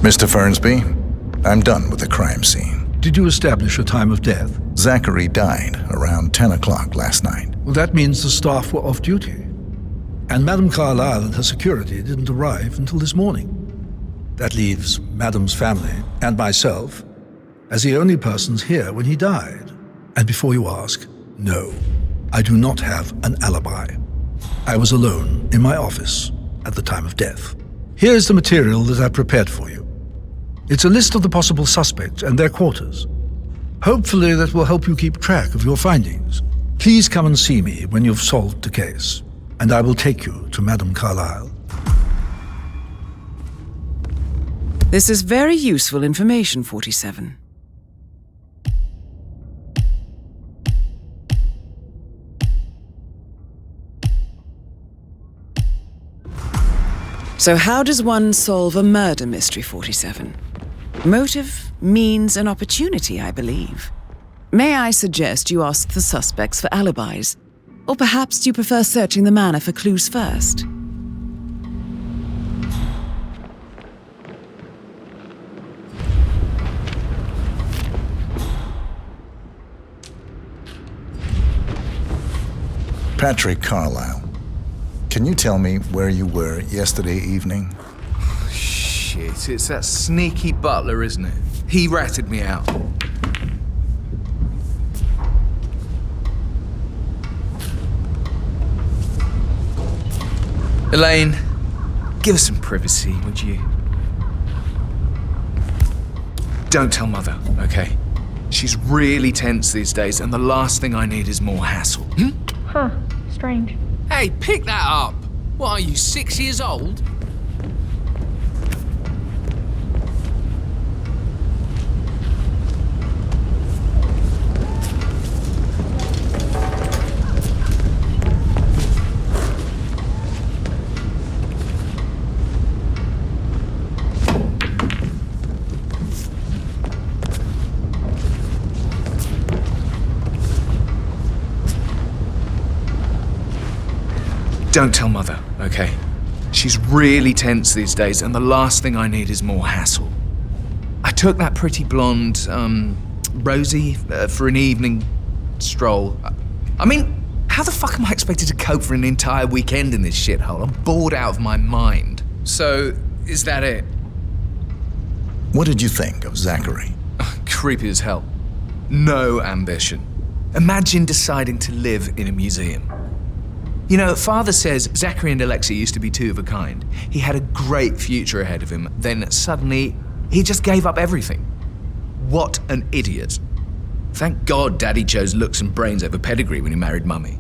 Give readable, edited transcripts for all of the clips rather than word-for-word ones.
Mr. Fernsby, I'm done with the crime scene. Did you establish a time of death? Zachary died around 10 o'clock last night. Well, that means the staff were off duty. And Madame Carlyle and her security didn't arrive until this morning. That leaves Madame's family and myself as the only persons here when he died. And before you ask, no, I do not have an alibi. I was alone in my office at the time of death. Here's the material that I prepared for you. It's a list of the possible suspects and their quarters. Hopefully that will help you keep track of your findings. Please come and see me when you've solved the case, and I will take you to Madame Carlyle. This is very useful information, 47. So how does one solve a murder mystery, 47? Motive, means, and opportunity, I believe. May I suggest you ask the suspects for alibis? Or perhaps you prefer searching the manor for clues first? Patrick Carlyle, can you tell me where you were yesterday evening? Shit, it's that sneaky butler, isn't it? He ratted me out. Elaine, give us some privacy, would you? Don't tell Mother, okay? She's really tense these days, and the last thing I need is more hassle. Huh, strange. Hey, pick that up! What are you, 6 years old? Don't tell Mother, okay? She's really tense these days, and the last thing I need is more hassle. I took that pretty blonde, Rosie, for an evening stroll. I mean, how the fuck am I expected to cope for an entire weekend in this shithole? I'm bored out of my mind. So, is that it? What did you think of Zachary? Creepy as hell. No ambition. Imagine deciding to live in a museum. You know, Father says Zachary and Alexia used to be two of a kind. He had a great future ahead of him, then suddenly, he just gave up everything. What an idiot. Thank God Daddy chose looks and brains over pedigree when he married Mummy.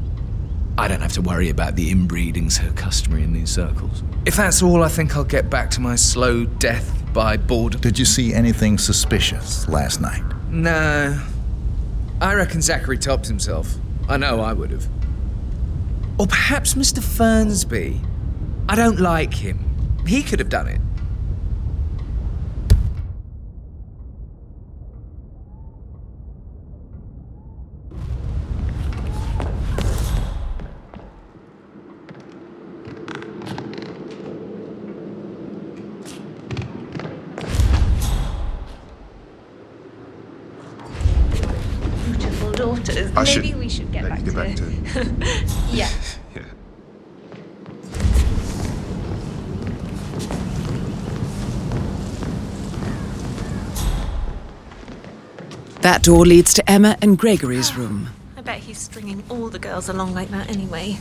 I don't have to worry about the inbreeding so customary in these circles. If that's all, I think I'll get back to my slow death by boredom. Did you see anything suspicious last night? No. I reckon Zachary topped himself. I know I would have. Or perhaps Mr. Fernsby. I don't like him. He could have done it. Beautiful daughters. Maybe we should get back to it. Yeah. Yeah. That door leads to Emma and Gregory's room. I bet he's stringing all the girls along like that anyway.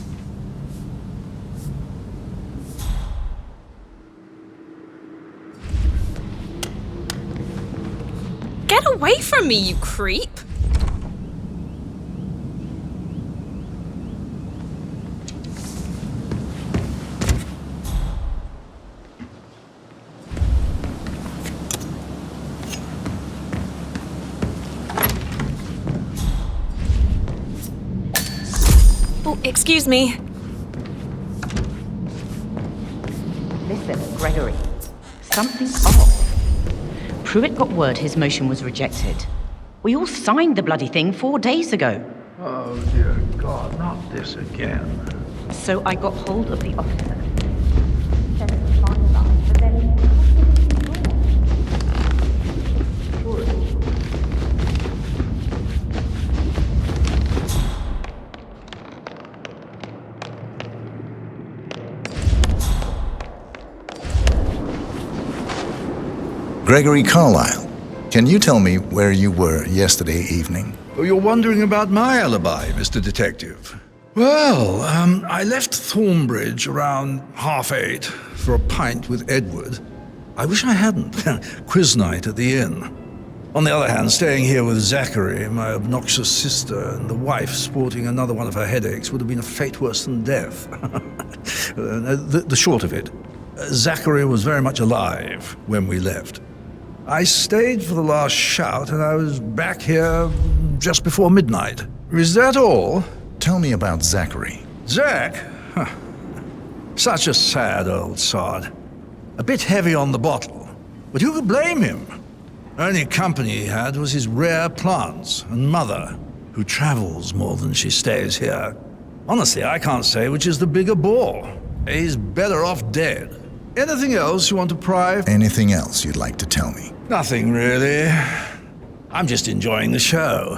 Get away from me, you creep! Oh, excuse me. Listen, Gregory. Something's off. Pruitt got word his motion was rejected. We all signed the bloody thing 4 days ago. Oh, dear God, not this again. So I got hold of the officer. Gregory Carlyle, can you tell me where you were yesterday evening? Oh, you're wondering about my alibi, Mr. Detective. Well, I left Thornbridge around 8:30 for a pint with Edward. I wish I hadn't. Quiz night at the inn. On the other hand, staying here with Zachary, my obnoxious sister, and the wife sporting another one of her headaches would have been a fate worse than death. The short of it, Zachary was very much alive when we left. I stayed for the last shout, and I was back here just before midnight. Is that all? Tell me about Zachary. Zach? Huh. Such a sad old sod. A bit heavy on the bottle, but who could blame him? Only company he had was his rare plants and mother, who travels more than she stays here. Honestly, I can't say which is the bigger bore. He's better off dead. Anything else you want to pry? Anything else you'd like to tell me? Nothing really. I'm just enjoying the show.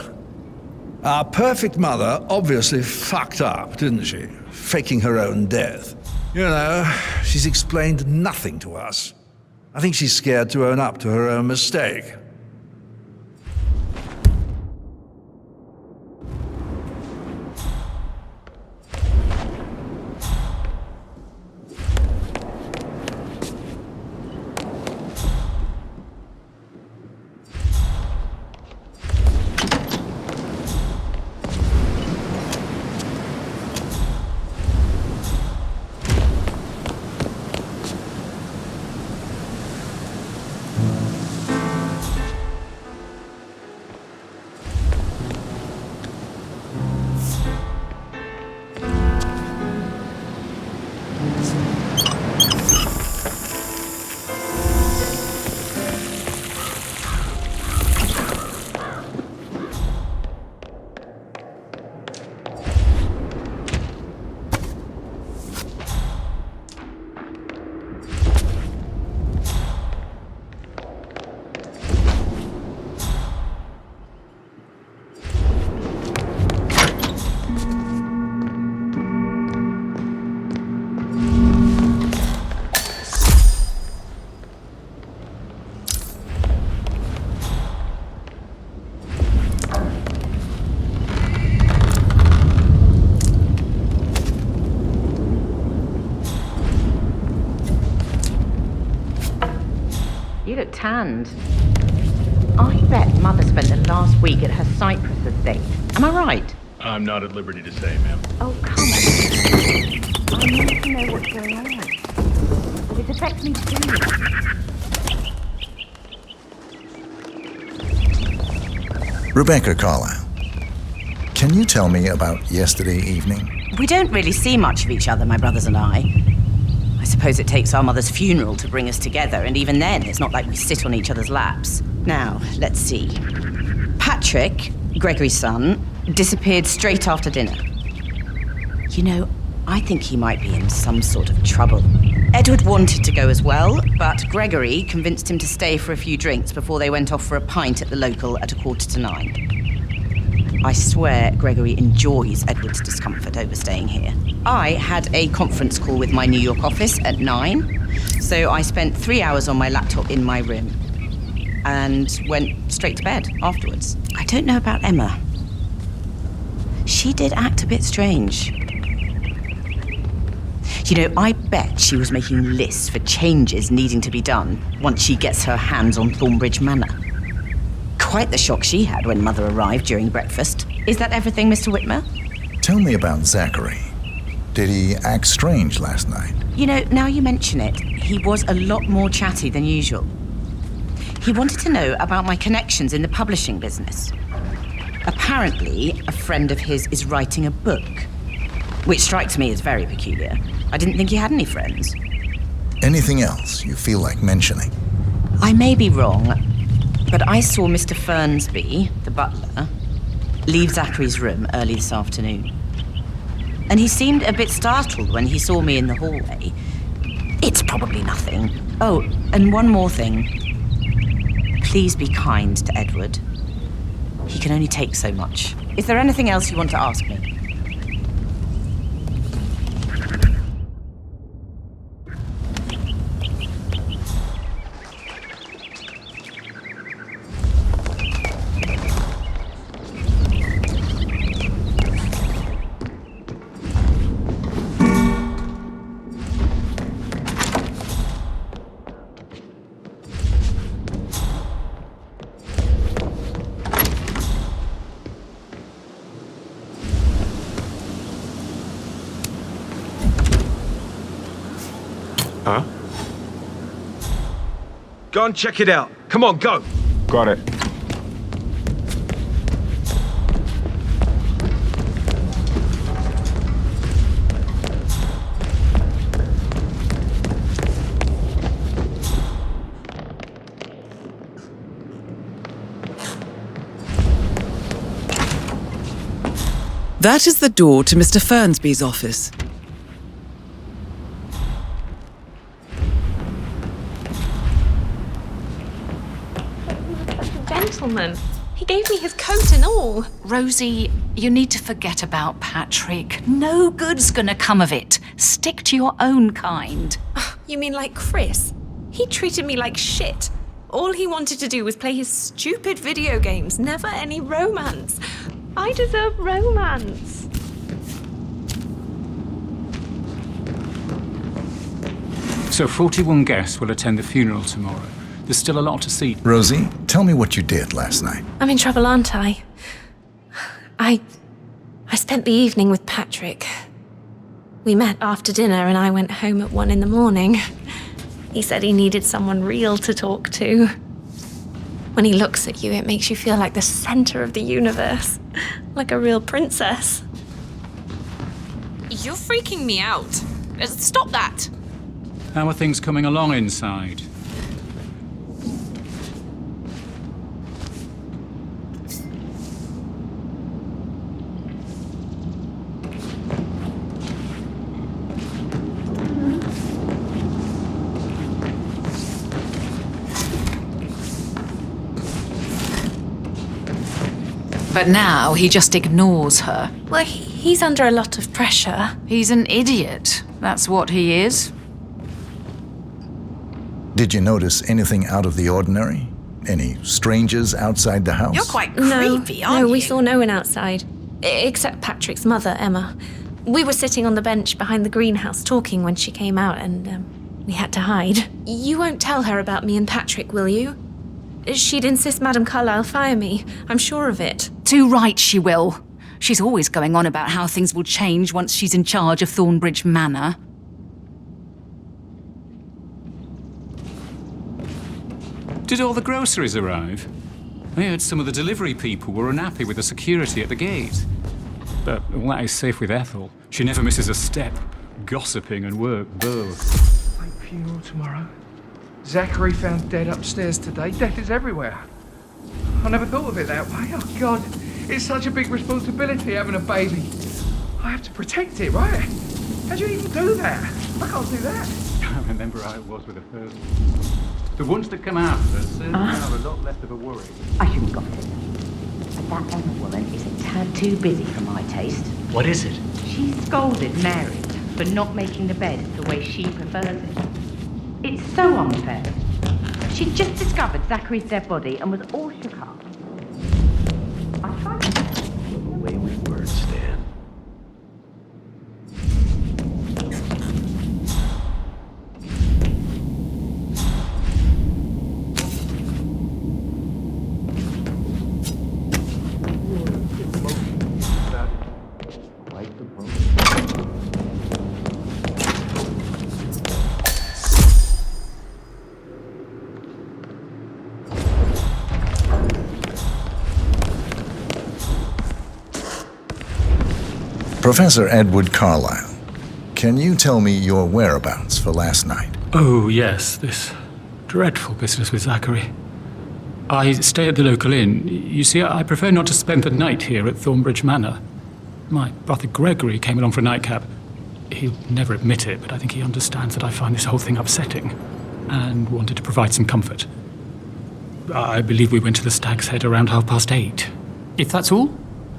Our perfect mother obviously fucked up, didn't she? Faking her own death. You know, she's explained nothing to us. I think she's scared to own up to her own mistake. You look tanned. I bet Mother spent the last week at her Cyprus estate. Am I right? I'm not at liberty to say, ma'am. Oh, come on. I need to know what's going on. It affects me too. Rebecca Carlyle, can you tell me about yesterday evening? We don't really see much of each other, my brothers and I. I suppose it takes our mother's funeral to bring us together, and even then, it's not like we sit on each other's laps. Now, let's see. Patrick, Gregory's son, disappeared straight after dinner. You know, I think he might be in some sort of trouble. Edward wanted to go as well, but Gregory convinced him to stay for a few drinks before they went off for a pint at the local at 8:45. I swear Gregory enjoys Edward's discomfort over staying here. I had a conference call with my New York office at 9, so I spent 3 hours on my laptop in my room and went straight to bed afterwards. I don't know about Emma. She did act a bit strange. You know, I bet she was making lists for changes needing to be done once she gets her hands on Thornbridge Manor. Quite the shock she had when Mother arrived during breakfast. Is that everything, Mr. Whitmer? Tell me about Zachary. Did he act strange last night? You know, now you mention it, he was a lot more chatty than usual. He wanted to know about my connections in the publishing business. Apparently, a friend of his is writing a book, which strikes me as very peculiar. I didn't think he had any friends. Anything else you feel like mentioning? I may be wrong, but I saw Mr. Fernsby, the butler, leave Zachary's room early this afternoon. And he seemed a bit startled when he saw me in the hallway. It's probably nothing. Oh, and one more thing. Please be kind to Edward. He can only take so much. Is there anything else you want to ask me? Huh? Go and check it out. Come on, go. Got it. That is the door to Mr. Fernsby's office. Gentleman. He gave me his coat and all. Rosie, you need to forget about Patrick. No good's gonna come of it. Stick to your own kind. You mean like Chris? He treated me like shit. All he wanted to do was play his stupid video games, never any romance. I deserve romance. So 41 guests will attend the funeral tomorrow. There's still a lot to see. Rosie, tell me what you did last night. I'm in trouble, aren't I? I spent the evening with Patrick. We met after dinner and I went home at 1 a.m. He said he needed someone real to talk to. When he looks at you, it makes you feel like the center of the universe. Like a real princess. You're freaking me out. Stop that. How are things coming along inside? But now he just ignores her. Well, he's under a lot of pressure. He's an idiot. That's what he is. Did you notice anything out of the ordinary? Any strangers outside the house? You're quite creepy, aren't you? No, we saw no one outside. Except Patrick's mother, Emma. We were sitting on the bench behind the greenhouse talking when she came out and we had to hide. You won't tell her about me and Patrick, will you? She'd insist Madame Carlyle fire me. I'm sure of it. Too right she will. She's always going on about how things will change once she's in charge of Thornbridge Manor. Did all the groceries arrive? I heard some of the delivery people were unhappy with the security at the gate. But all that is safe with Ethel. She never misses a step. Gossiping and work both. Late funeral tomorrow. Zachary found dead upstairs today. Death is everywhere. I never thought of it that way. Oh, God. It's such a big responsibility having a baby. I have to protect it, right? How do you even do that? I can't do that. I remember how it was with the first one. The ones that come after certainly are a lot less of a worry. I shouldn't have got it. But that Emma woman is a tad too busy for my taste. What is it? She scolded Mary for not making the bed the way she prefers it. It's so unfair. She'd just discovered Zachary's dead body and was all shook up. I tried to... Way with words, Stan. Professor Edward Carlyle, can you tell me your whereabouts for last night? Oh, yes, this dreadful business with Zachary. I stay at the local inn. You see, I prefer not to spend the night here at Thornbridge Manor. My brother Gregory came along for a nightcap. He'll never admit it, but I think he understands that I find this whole thing upsetting and wanted to provide some comfort. I believe we went to the Stag's Head around 8:30. If that's all,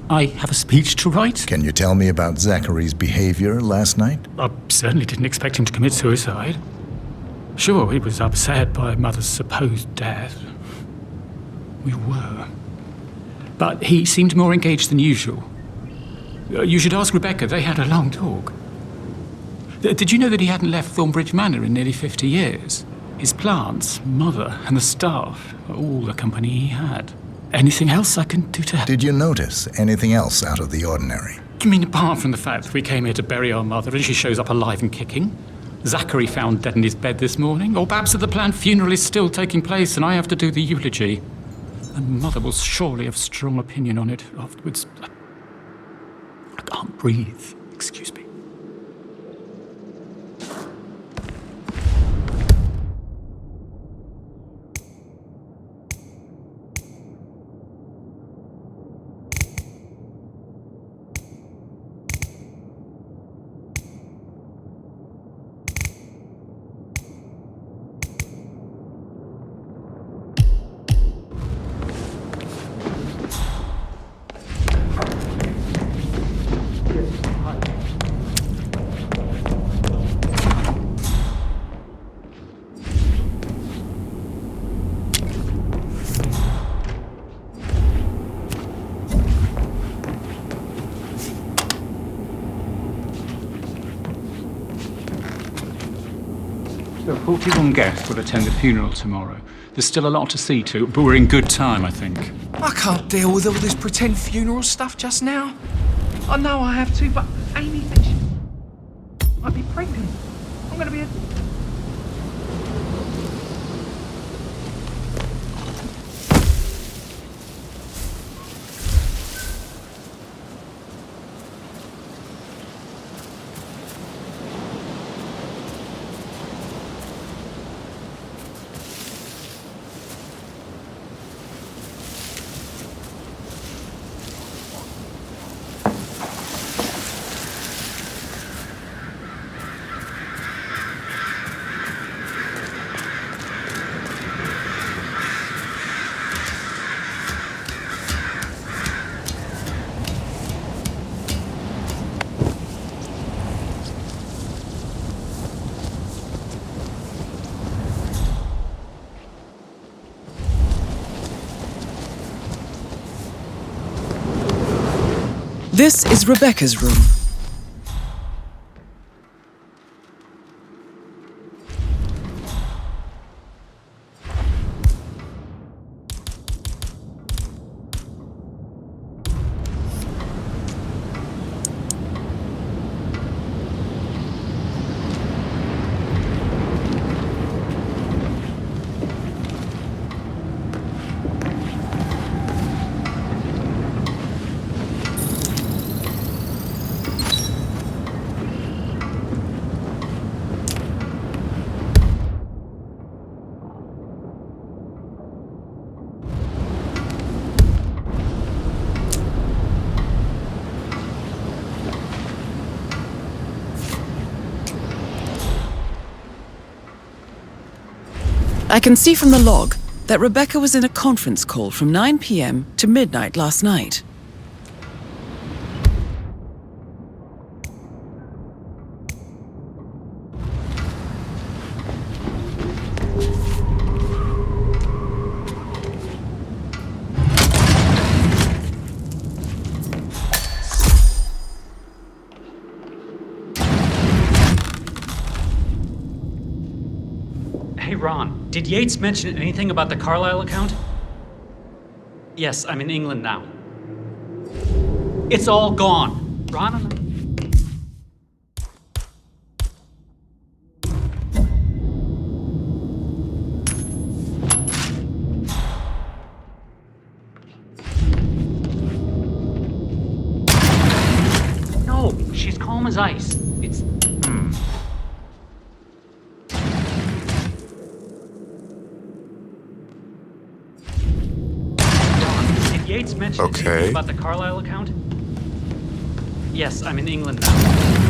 I have a speech to write. Can you tell me about Zachary's behavior last night? I certainly didn't expect him to commit suicide. Sure, he was upset by Mother's supposed death. We were. But he seemed more engaged than usual. You should ask Rebecca. They had a long talk. Did you know that he hadn't left Thornbridge Manor in nearly 50 years? His plants, Mother, and the staff were all the company he had. Anything else I can do to help? Did you notice anything else out of the ordinary? You mean apart from the fact that we came here to bury our mother and she shows up alive and kicking? Zachary found dead in his bed this morning, or perhaps that the planned funeral is still taking place and I have to do the eulogy. And Mother will surely have strong opinion on it afterwards. I can't breathe. Excuse me. So 41 guests will attend the funeral tomorrow. There's still a lot to see to, but we're in good time, I think. I can't deal with all this pretend funeral stuff just now. I know I have to, but Amy thinks I'd be pregnant. I'm gonna be a... This is Rebecca's room. I can see from the log that Rebecca was in a conference call from 9 p.m. to midnight last night. Hey, Ron, did Yates mention anything about the Carlisle account? Yes, I'm in England now. It's all gone. Ron No, she's calm as ice. It's... Yates mentioned anything about the Carlisle account? Yes, I'm in England now.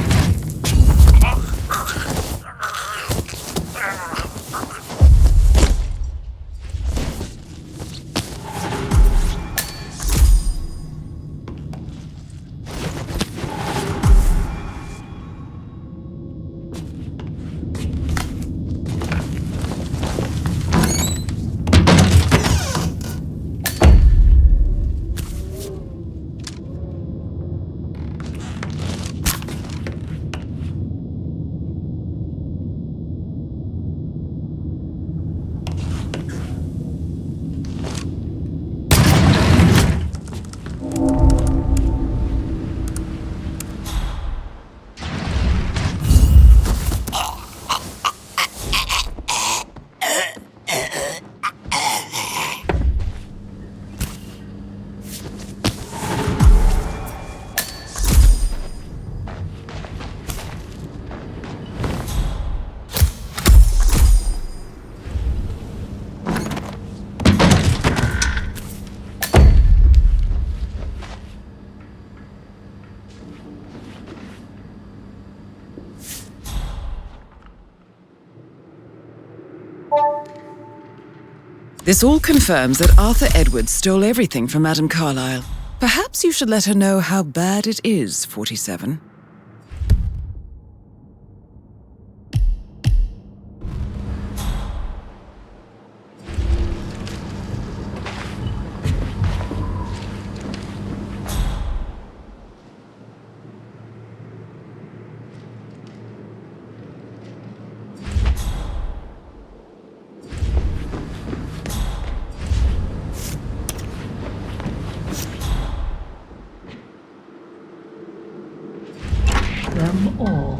This all confirms that Arthur Edwards stole everything from Madame Carlyle. Perhaps you should let her know how bad it is, 47. Them all.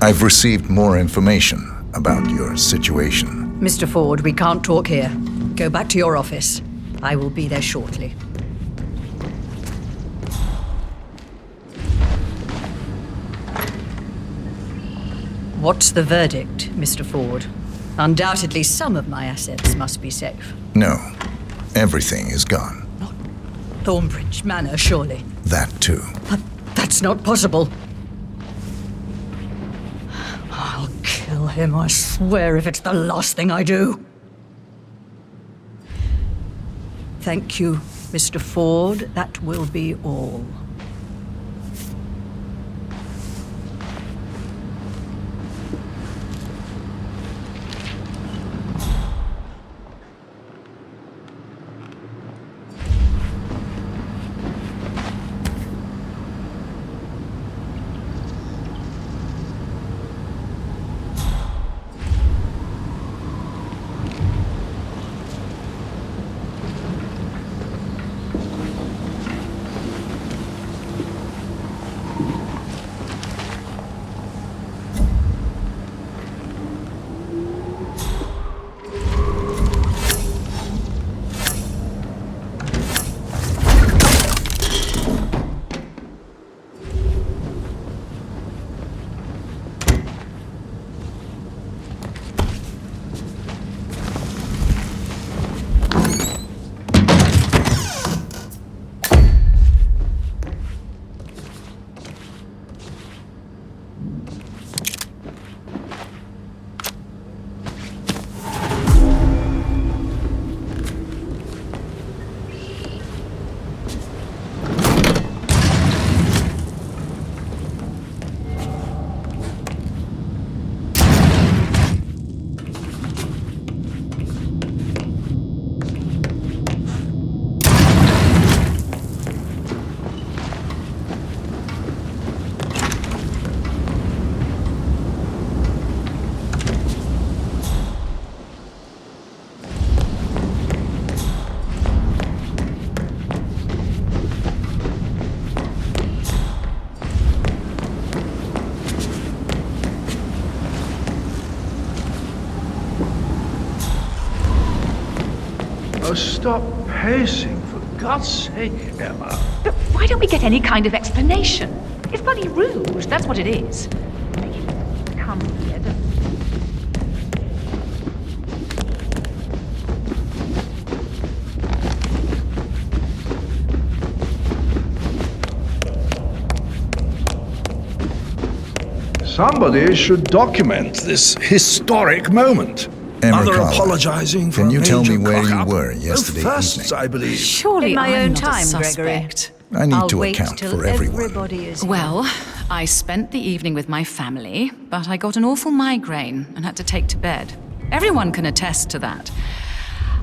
I've received more information about your situation. Mr. Ford, we can't talk here. Go back to your office. I will be there shortly. What's the verdict, Mr. Ford? Undoubtedly, some of my assets must be safe. No, everything is gone. Not Thornbridge Manor, surely. That too. But that's not possible. I'll kill him, I swear, if it's the last thing I do. Thank you, Mr. Ford. That will be all. Oh, stop pacing, for God's sake, Emma. But why don't we get any kind of explanation? It's bloody rude, that's what it is. Come here. Somebody should document this historic moment. Mother Carlyle, apologizing for can you a tell me major where you cock-up. were yesterday No firsts, evening? I believe. Surely In my I'm own not a time, Gregory. suspect. I need I'll to wait account till for everyone. everybody is Well, I spent the evening with my family, but I got an awful migraine and had to take to bed. Everyone can attest to that.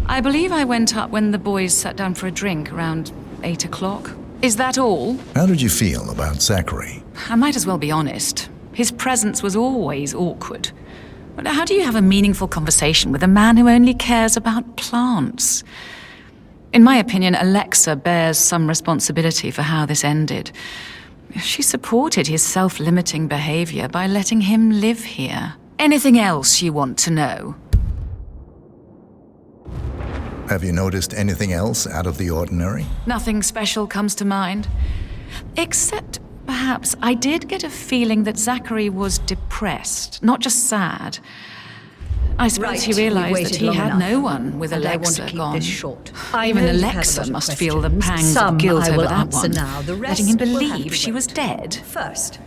I believe I went up when the boys sat down for a drink around 8 o'clock. Is that all? How did you feel about Zachary? I might as well be honest. His presence was always awkward. But how do you have a meaningful conversation with a man who only cares about plants? In my opinion, Alexa bears some responsibility for how this ended. She supported his self-limiting behavior by letting him live here. Anything else you want to know? Have you noticed anything else out of the ordinary? Nothing special comes to mind. Except, perhaps, I did get a feeling that Zachary was depressed, not just sad. I suppose Right, he we've realized that waited he long had enough, no one with and I want to Alexa keep gone. this short. Even I know you've had a Alexa lot of must feel the questions. pangs Some of guilt I over will that answer one. now. The rest Letting him will have believe to she was wait. dead. First,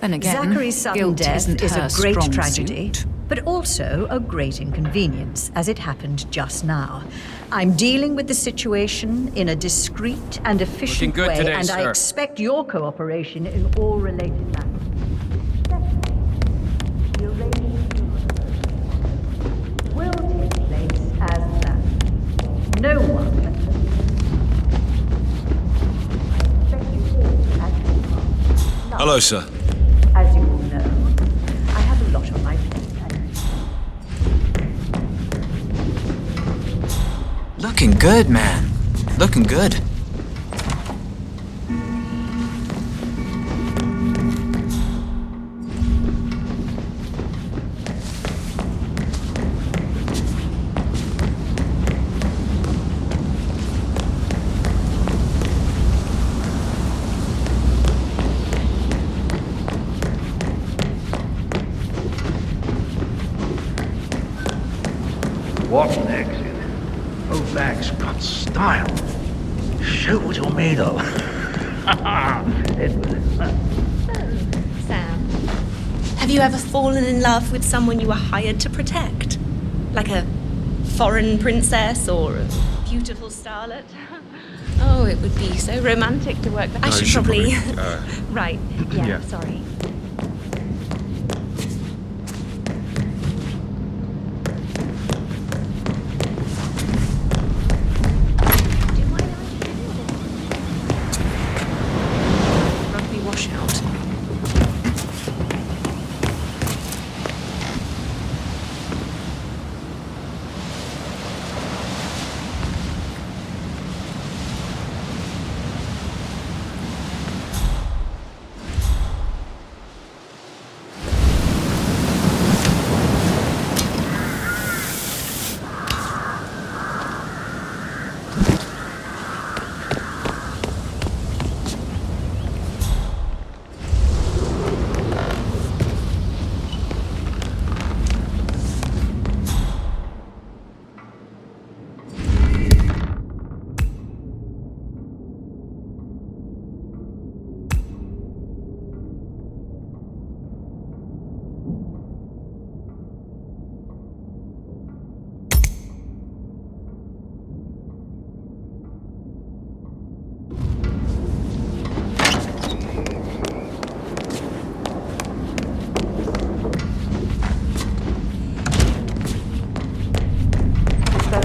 Then again, Zachary's sudden guilt death isn't is a her great strong tragedy, suit. but also a great inconvenience, as it happened just now. I'm dealing with the situation in a discreet and efficient Looking good way, today, and I sir. expect your cooperation in all related matters. The arrangement will take place as planned. No one. I expect you all to act your part. Now, Hello, sir. as you all know, I have a lot on my plate. Looking good, man. Looking good. What next? Oh, bag's got style. Show what you're made of. Edward. Sam, have you ever fallen in love with someone you were hired to protect? Like a foreign princess or a beautiful starlet? Oh, it would be so romantic to work. I should probably. Right. Yeah. Sorry. Rugby washout.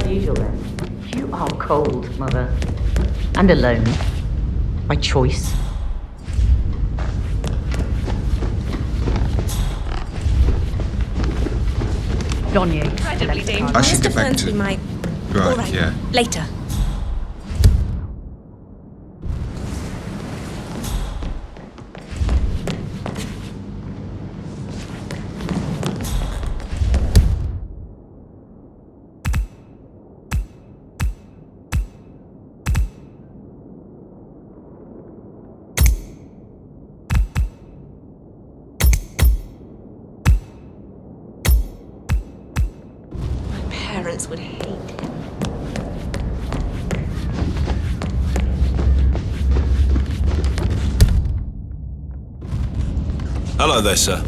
Usual then. You are cold, Mother. And alone. By choice. Donye. Incredibly dangerous. I should get Mr. back Fernsby to- might. Right, All right. yeah. Later. My parents would hate him. Hello there, sir.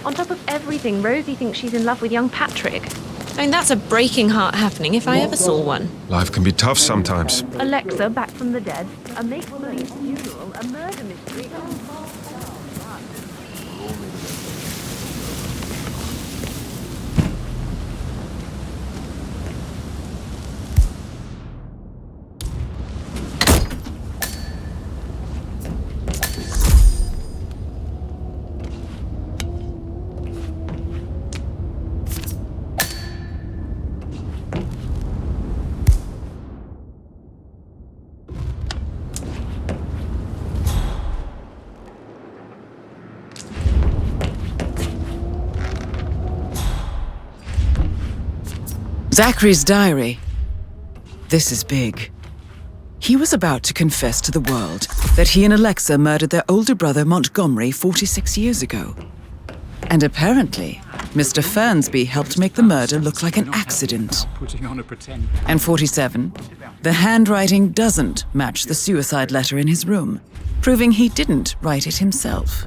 On top of everything, Rosie thinks she's in love with young Patrick. I mean, that's a breaking heart happening if I ever saw one. Life can be tough sometimes. Alexa back from the dead, a make-believe funeral, a murder mystery. Zachary's diary. This is big. He was about to confess to the world that he and Alexa murdered their older brother Montgomery 46 years ago. And apparently, Mr. Fernsby helped make the murder look like an accident. And 47, the handwriting doesn't match the suicide letter in his room, proving he didn't write it himself.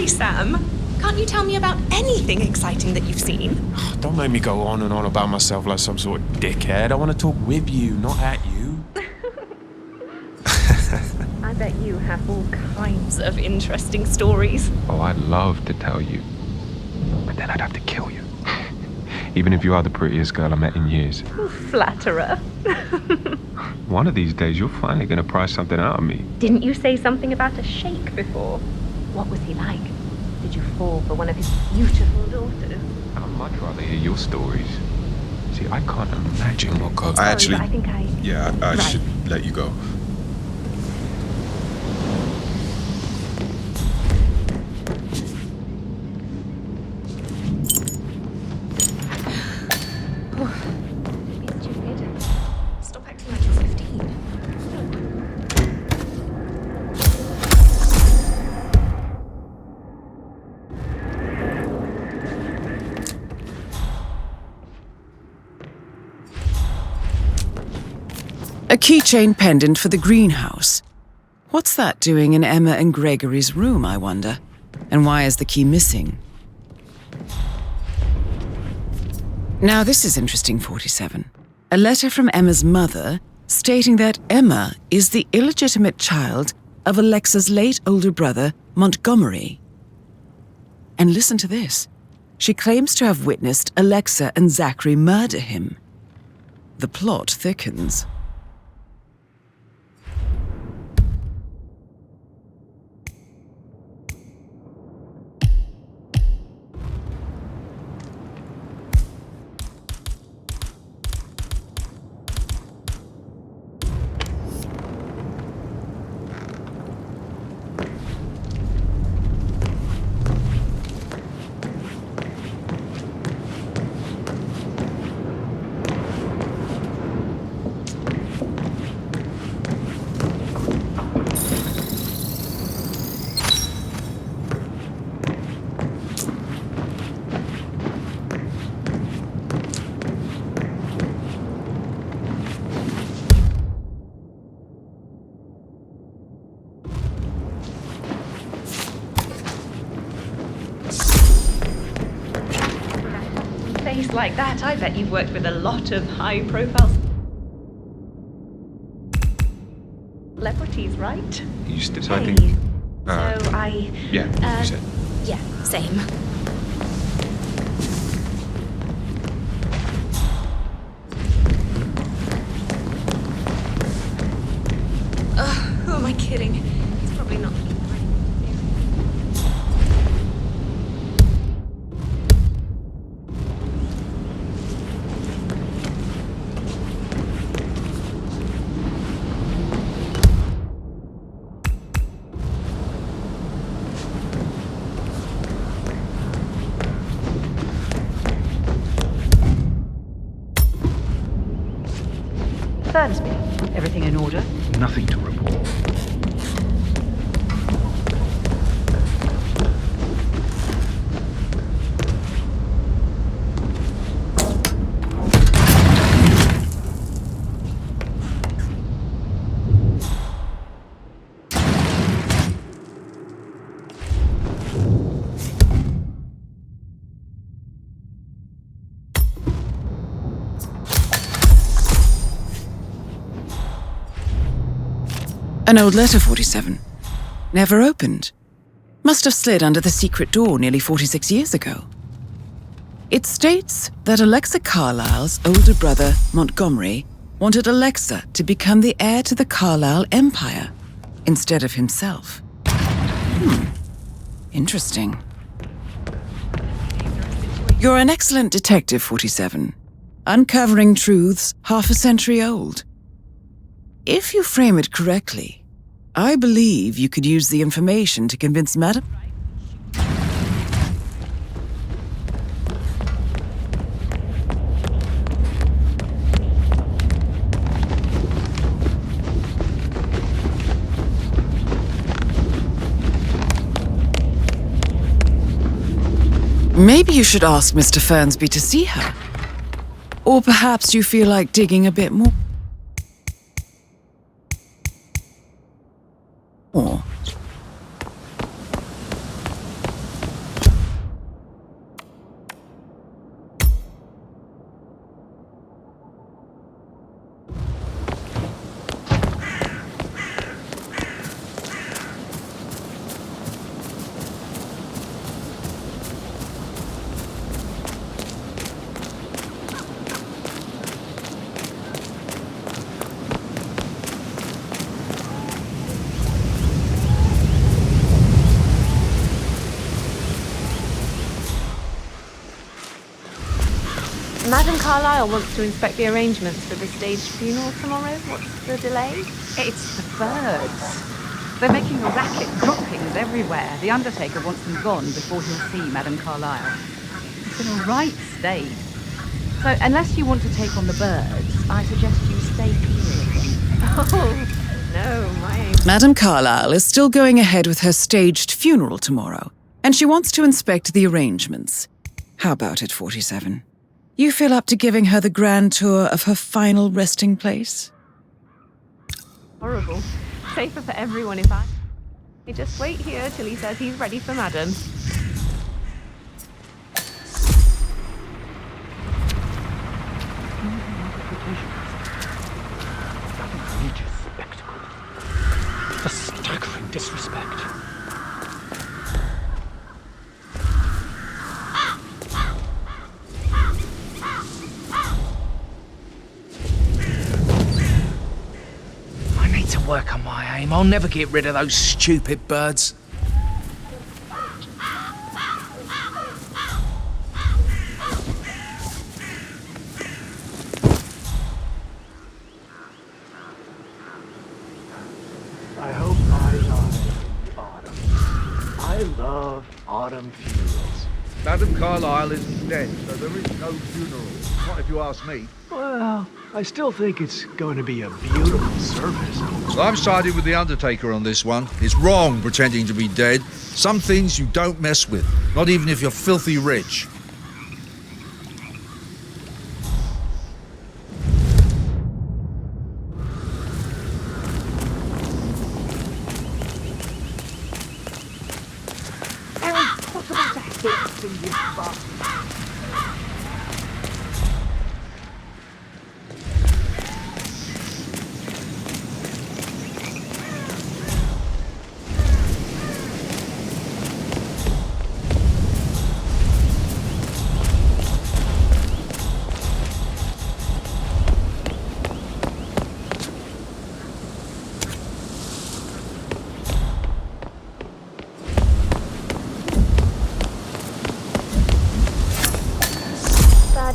Sam, can't you tell me about anything exciting that you've seen? Don't make me go on and on about myself like some sort of dickhead. I want to talk with you, not at you. I bet you have all kinds of interesting stories. Oh, I'd love to tell you, but then I'd have to kill you. Even if you are the prettiest girl I met in years. Flatterer. One of these days, you're finally going to pry something out of me. Didn't you say something about a sheik before? What was he like? Did you fall for one of his beautiful daughters? I'd much rather hear your stories. See, I can't imagine what goes... I think I... Yeah, I should let you go. Stop acting like you're 15. A keychain pendant for the greenhouse. What's that doing in Emma and Gregory's room, I wonder? And why is the key missing? Now this is interesting, 47. A letter from Emma's mother stating that Emma is the illegitimate child of Alexa's late older brother, Montgomery. And listen to this. She claims to have witnessed Alexa and Zachary murder him. The plot thickens. Face like that, I bet you've worked with a lot of high-profile celebrities, right? You still deciding? Hey. So I... Yeah, you said. Yeah, same. Who am I kidding? He's probably not feeling right. Fernsby, everything in order? Nothing to report. An old letter, 47. Never opened. Must have slid under the secret door nearly 46 years ago. It states that Alexa Carlyle's older brother, Montgomery, wanted Alexa to become the heir to the Carlyle Empire instead of himself. Interesting. You're an excellent detective, 47. Uncovering truths half a century old. If you frame it correctly, I believe you could use the information to convince Madam... Maybe you should ask Mr. Fernsby to see her. Or perhaps you feel like digging a bit more. Madam Carlyle wants to inspect the arrangements for the staged funeral tomorrow. What's the delay? It's the birds. They're making a racket, droppings everywhere. The undertaker wants them gone before he'll see Madam Carlyle. It's in a right state. So unless you want to take on the birds, I suggest you stay clear of them. Oh, no, my... Madam Carlyle is still going ahead with her staged funeral tomorrow, and she wants to inspect the arrangements. How about it, 47? You feel up to giving her the grand tour of her final resting place? Horrible. Safer for everyone if I just wait here till he says he's ready for Madam. A staggering disrespect. To work on my aim. I'll never get rid of those stupid birds. I hope I love autumn. I love autumn funerals. Madam Carlyle is dead, so there is no funeral. Not if you ask me. Well, I still think it's going to be a beautiful service. Well, I'm siding with the Undertaker on this one. It's wrong pretending to be dead. Some things you don't mess with, not even if you're filthy rich.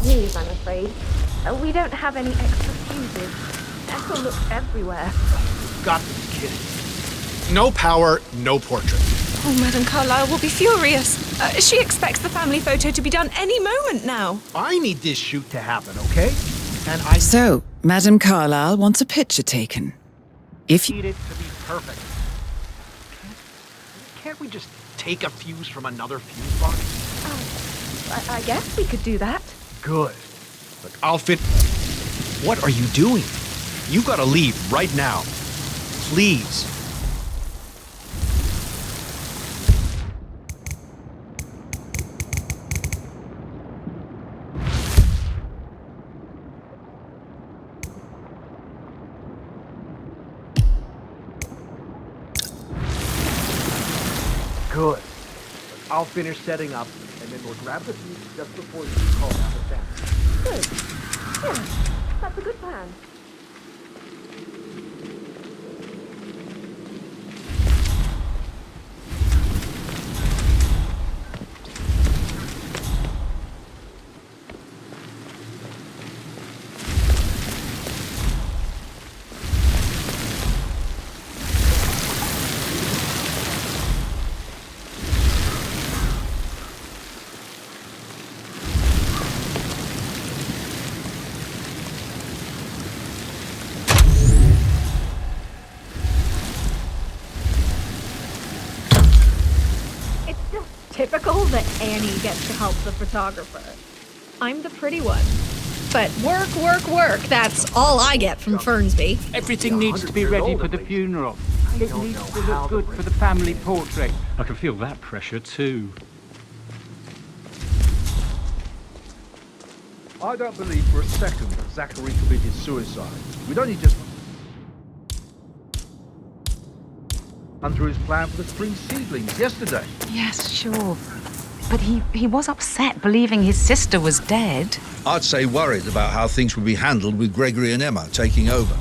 News, I'm afraid. We don't have any extra fuses. Ethel looked everywhere. Got to be kidding. No power, no portrait. Oh, Madam Carlyle will be furious. She expects the family photo to be done any moment now. I need this shoot to happen, okay? And So, Madame Carlyle wants a picture taken. If you Need it to be perfect. Can't we just take a fuse from another fuse box? I guess we could do that. Good. Look, I'll fit. What are you doing? You gotta leave right now. Please. Good. I'll finish setting up, and then we'll grab the fuse just before you call out the family. Good. Yeah, that's a good plan. Typical that Annie gets to help the photographer. I'm the pretty one. But work, that's all I get from Fernsby. Everything needs to be ready for the funeral. It needs to look good for the family portrait. I can feel that pressure too. I don't believe for a second that Zachary committed suicide. We'd only just run through his plan for the 3 seedlings yesterday. Yes, sure. But he was upset believing his sister was dead. I'd say worried about how things would be handled with Gregory and Emma taking over.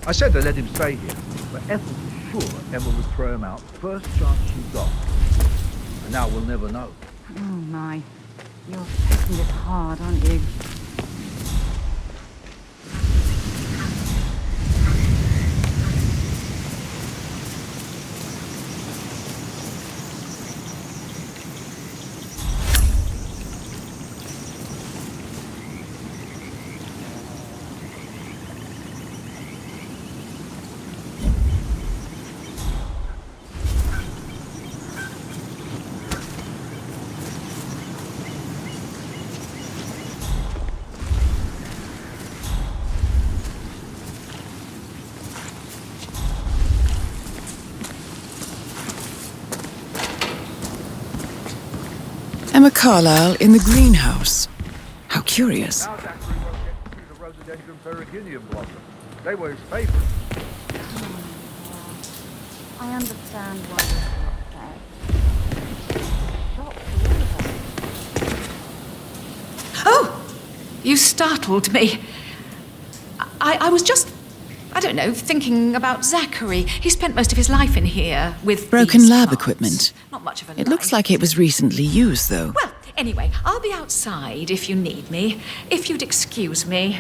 I said to let him stay here, but Ethel was sure Emma would throw him out first chance she got. And now we'll never know. Oh my. You're taking this hard, aren't you? Emma Carlyle in the greenhouse. How curious. Now Zachary won't get to see the rhododendron periginium blossom. They were his favourites. I understand why you're so upset. Oh! You startled me. I was just, I don't know, thinking about Zachary. He spent most of his life in here with Broken these lab plants. equipment. Not much of a It looks like it was recently used, though. Well, anyway, I'll be outside if you need me. If you'd excuse me.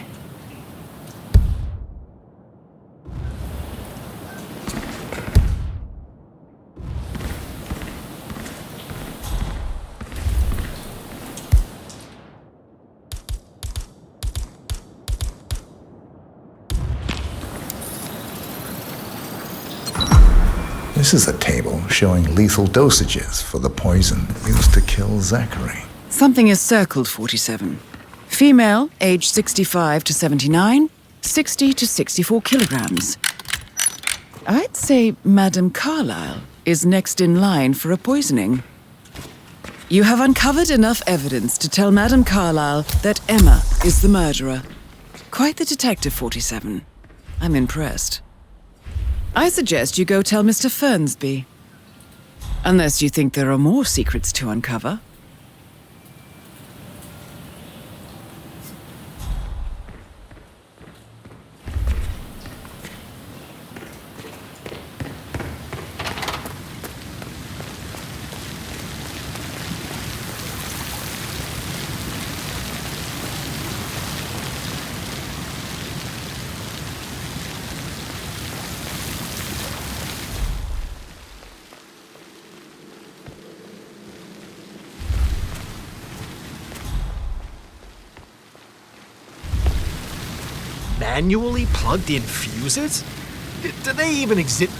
This is a table showing lethal dosages for the poison used to kill Zachary. Something is circled 47. Female, age 65 to 79, 60 to 64 kilograms. I'd say Madame Carlyle is next in line for a poisoning. You have uncovered enough evidence to tell Madame Carlyle that Emma is the murderer. Quite the detective, 47. I'm impressed. I suggest you go tell Mr. Fernsby. Unless you think there are more secrets to uncover. manually plugged-in fuses? Do they even exist?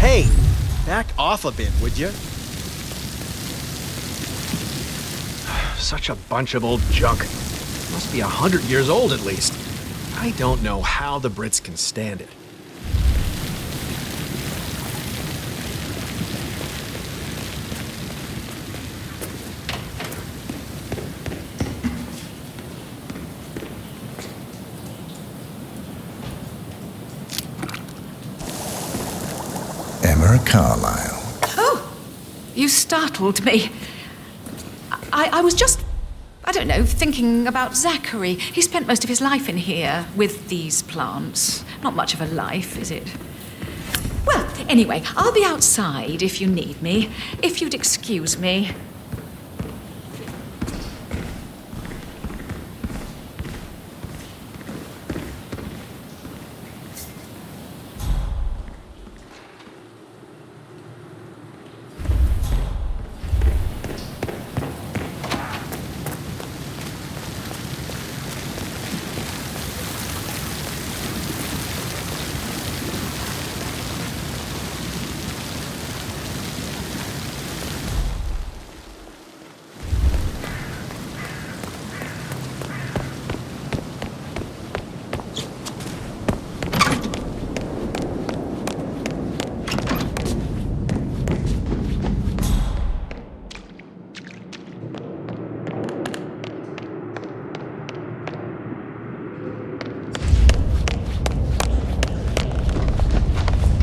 Hey, back off a bit, would you? Such a bunch of old junk. Must be 100 years old at least. I don't know how the Brits can stand it. Emma Carlyle. Oh, you startled me. I was just, I don't know, thinking about Zachary. He spent most of his life in here with these plants. Not much of a life, is it? Well, anyway, I'll be outside if you need me. If you'd excuse me.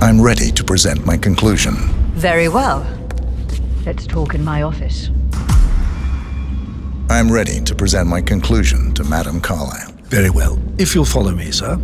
I'm ready to present my conclusion. Very well. Let's talk in my office. I'm ready to present my conclusion to Madame Carlyle. Very well. If you'll follow me, sir.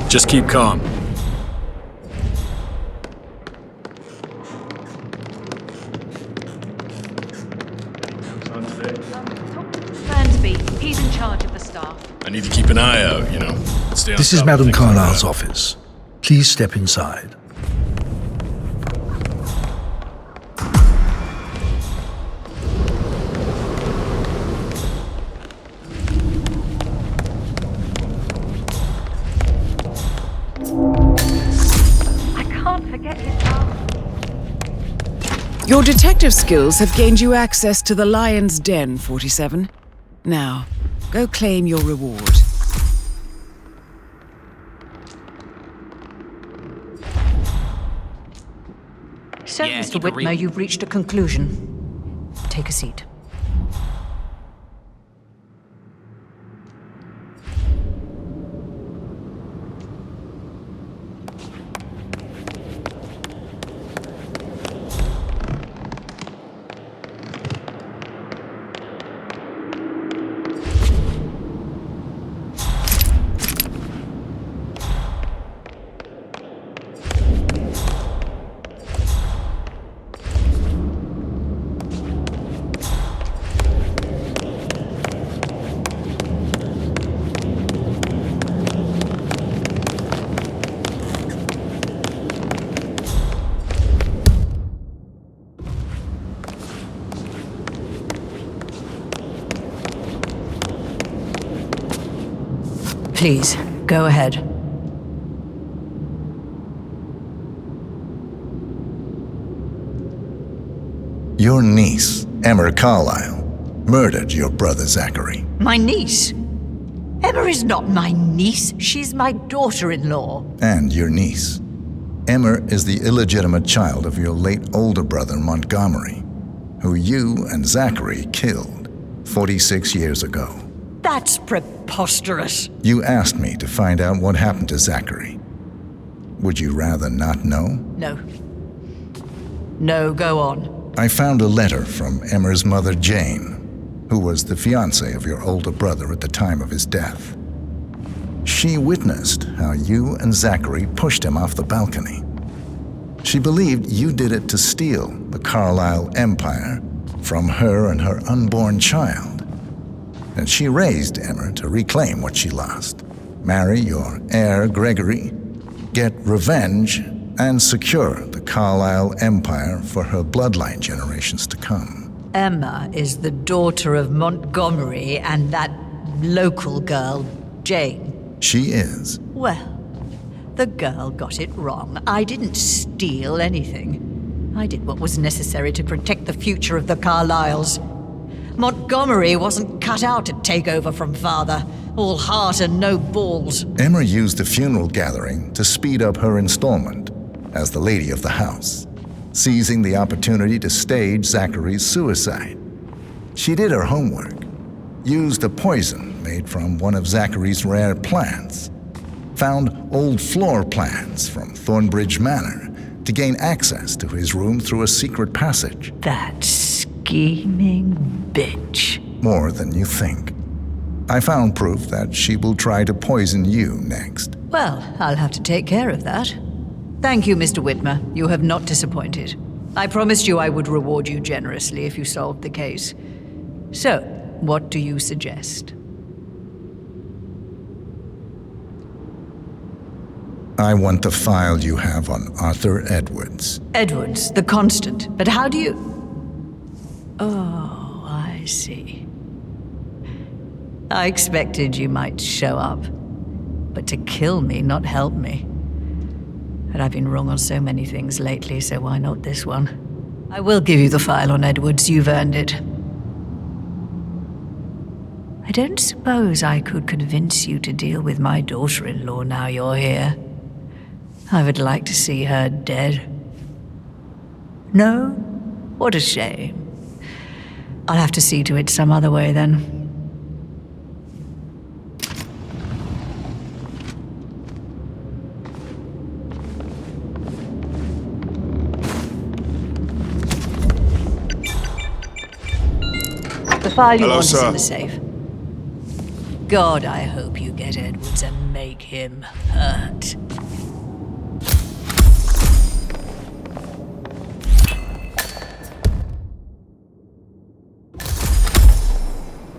Just keep calm. Burnsby, he's in charge of the staff. I need to keep an eye out, you know. Stay on This top is of Madame things like Carlyle's that. office. Please step inside. Your detective skills have gained you access to the Lion's Den, 47. Now, go claim your reward. So, Mr. Whitmer, you've reached a conclusion. Take a seat. Please, go ahead. Your niece, Emma Carlyle, murdered your brother Zachary. My niece? Emma is not my niece. She's my daughter-in-law. And your niece. Emma is the illegitimate child of your late older brother Montgomery, who you and Zachary killed 46 years ago. That's preposterous. You asked me to find out what happened to Zachary. Would you rather not know? No. No, go on. I found a letter from Emma's mother, Jane, who was the fiancée of your older brother at the time of his death. She witnessed how you and Zachary pushed him off the balcony. She believed you did it to steal the Carlyle empire from her and her unborn child. And she raised Emma to reclaim what she lost, marry your heir Gregory, get revenge, and secure the Carlyle empire for her bloodline generations to come. Emma is the daughter of Montgomery and that local girl, Jane. She is. Well, the girl got it wrong. I didn't steal anything. I did what was necessary to protect the future of the Carlyles. Montgomery wasn't cut out to take over from father. All heart and no balls. Emma used the funeral gathering to speed up her installment as the lady of the house, seizing the opportunity to stage Zachary's suicide. She did her homework, used a poison made from one of Zachary's rare plants, found old floor plans from Thornbridge Manor to gain access to his room through a secret passage. That scheming bitch. More than you think. I found proof that she will try to poison you next. Well, I'll have to take care of that. Thank you, Mr. Whitmer. You have not disappointed. I promised you I would reward you generously if you solved the case. So, what do you suggest? I want the file you have on Arthur Edwards. Edwards, the constant. But how do you... Oh, I see. I expected you might show up. But to kill me, not help me. But I've been wrong on so many things lately, so why not this one? I will give you the file on Edwards. You've earned it. I don't suppose I could convince you to deal with my daughter-in-law now you're here. I would like to see her dead. No? What a shame. I'll have to see to it some other way then. The file you want is in the safe. God, I hope you get Edwards and make him hurt.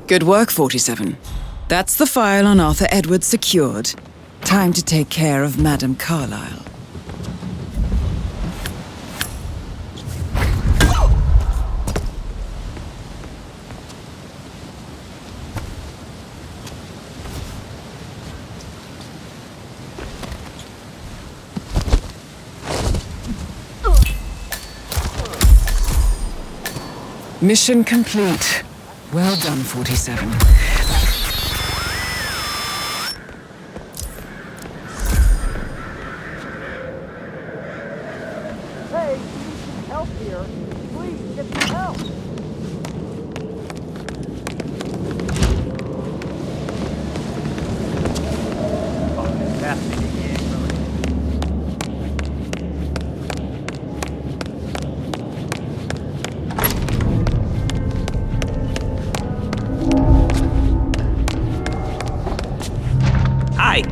Good work, 47. That's the file on Arthur Edwards secured. Time to take care of Madame Carlyle. Mission complete. Well done, 47. Hey, you need some help here. Please, get some help. Oh, it's happening again, Hi.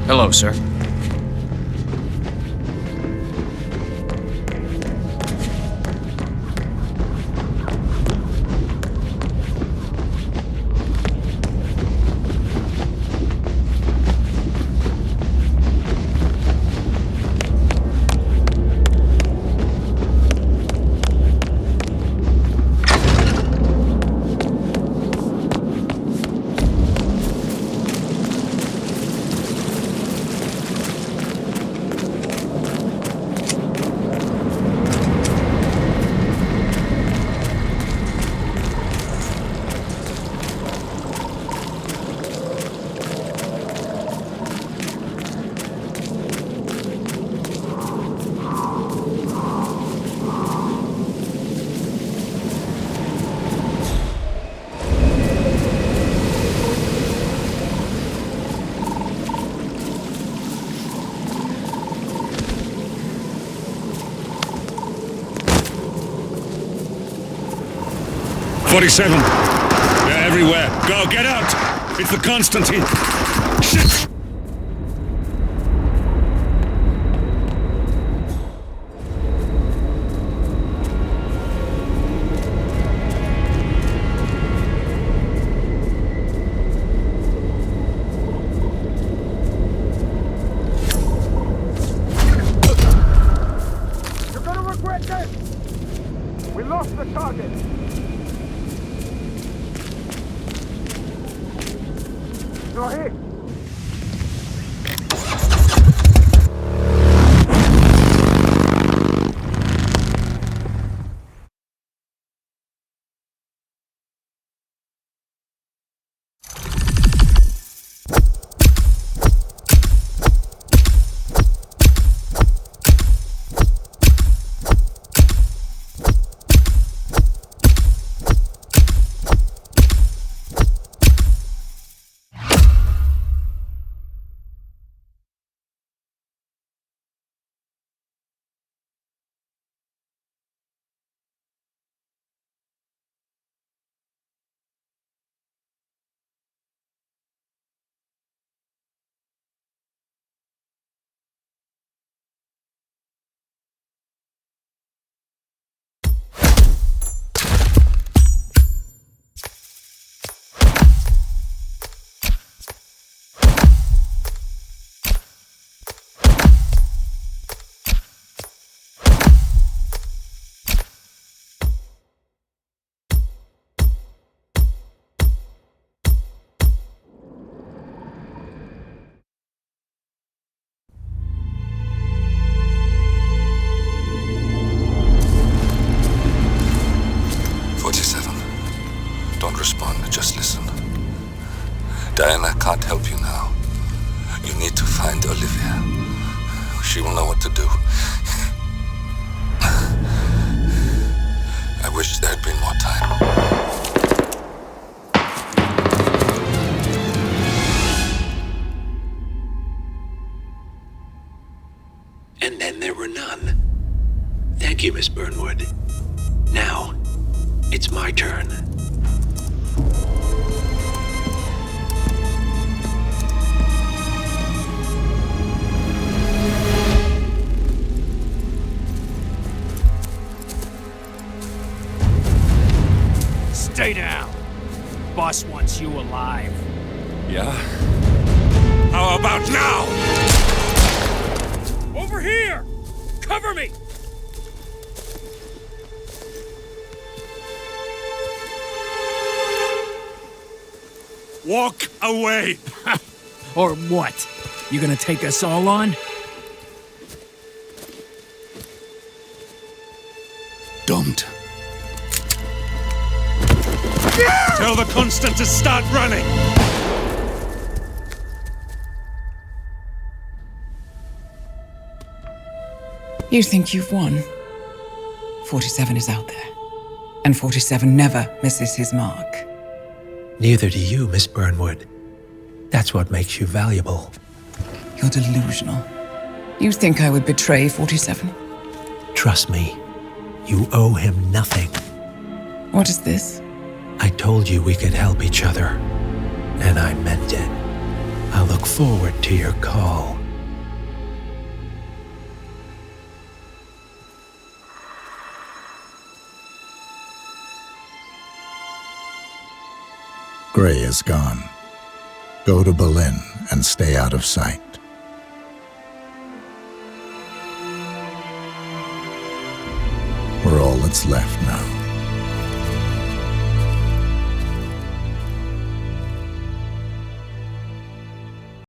Hello, sir. 47. They're everywhere. Go, get out! It's the Constantine. Shit! You're gonna regret this! We lost the target! You're hit! Don't respond, just listen. Diana can't help you now. You need to find Olivia. She will know what to do. I wish there had been more time. And then there were none. Thank you, Miss Burnwood. Now, it's my turn. Stay down. Boss wants you alive. Yeah? How about now? Over here! Cover me! Walk away! Or what? You gonna take us all on? Don't. Tell the Constant to start running! You think you've won? 47 is out there. And 47 never misses his mark. Neither do you, Miss Burnwood. That's what makes you valuable. You're delusional. You think I would betray 47? Trust me, you owe him nothing. What is this? I told you we could help each other, and I meant it. I look forward to your call. Gray is gone. Go to Berlin and stay out of sight. We're all that's left now.